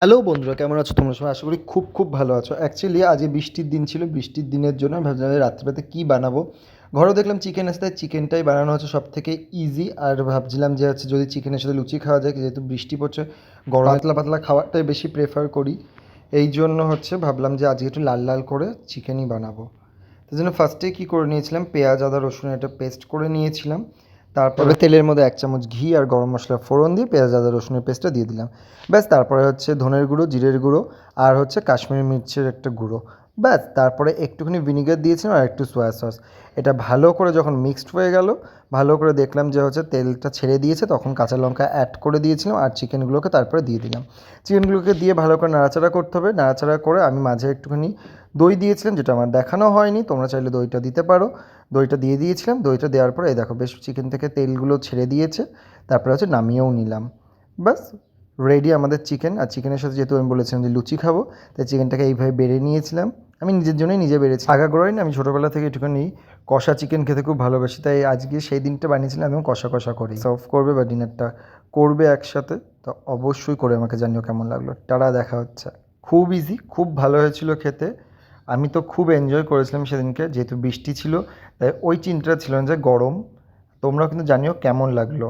Hello বন্ধুরা, কেমন আছো তোমরা সবাই? আশা করি খুব খুব ভালো আছো। অ্যাকচুয়ালি আজ বৃষ্টির দিন ছিল, বৃষ্টির দিনের জন্য আমি ভাবছিলাম যে রাত্রিবেলাতে কী বানাবো। ঘরেও দেখলাম চিকেন আছে, তাই চিকেনটাই বানানো হচ্ছে সব থেকে ইজি। আর ভাবছিলাম যে হচ্ছে যদি চিকেনের সাথে লুচি খাওয়া যায়, যেহেতু বৃষ্টি পড়ছে, গরম পাতলা পাতলা খাবারটাই বেশি প্রেফার করি। এই জন্য হচ্ছে ভাবলাম যে আজকে একটু লাল লাল করে চিকেনই বানাবো। তার জন্য ফার্স্টেই কী করে নিয়েছিলাম, পেঁয়াজ আদা রসুনের একটা পেস্ট করে নিয়েছিলাম। তারপরে তেলের মধ্যে 1 চামচ ঘি আর গরম মশলা ফোড়ন দিয়ে পেঁয়াজ আদা রসুনের পেস্টটা দিয়ে দিলাম। ব্যাস, তারপরে হচ্ছে ধনের গুঁড়ো, জিরের গুঁড়ো আর হচ্ছে কাশ্মীরি মির্চের একটা গুঁড়ো। ব্যাস, তারপরে একটুখানি ভিনিগার দিয়েছিলাম আর একটু সয়া সস। এটা ভালো করে যখন মিক্সড হয়ে গেল, ভালো করে দেখলাম যে হচ্ছে তেলটা ছেড়ে দিয়েছে, তখন কাঁচা লঙ্কা অ্যাড করে দিয়েছিলাম আর চিকেনগুলোকে তারপরে দিয়ে দিলাম। চিকেনগুলোকে দিয়ে ভালো করে নাড়াচাড়া করতে হবে। নাড়াচাড়া করে আমি মাঝে একটুখানি দই দিয়েছিলাম, যেটা আমার দেখানো হয়নি, তোমরা চাইলে দইটা দিতে পারো। দইটা দিয়ে দিয়েছিলাম। দইটা দেওয়ার পরে এই দেখো বেশ চিকেন থেকে তেলগুলো ছেড়ে দিয়েছে। তারপরে হচ্ছে নামিয়েও নিলাম। ব্যাস, রেডি আমাদের চিকেন। আর চিকেনের সাথে যেহেতু আমি বলেছিলাম যে লুচি খাবো, তাই চিকেনটাকে এইভাবে বেড়ে নিয়েছিলাম। আমি নিজের জন্যই নিজে বেড়েছি। আগাগোড়াই না, আমি ছোটোবেলা থেকে একটুখানি কষা চিকেন খেতে খুব ভালোবাসি, তাই আজকে সেই দিনটা বানিয়েছিলাম এবং কষা কষা করি। সার্ভ করবে বা ডিনারটা করবে একসাথে, তো অবশ্যই করে আমাকে জানিও কেমন লাগলো। টাটা, দেখা হচ্ছে। খুব ইজি, খুব ভালো হয়েছিল খেতে। আমি তো খুব এনজয় করেছিলাম সেদিনকে, যেহেতু বৃষ্টি ছিল, তাই ওই চিন্তাটা ছিল না যে গরম। তোমরাও কিন্তু জানিও কেমন লাগলো।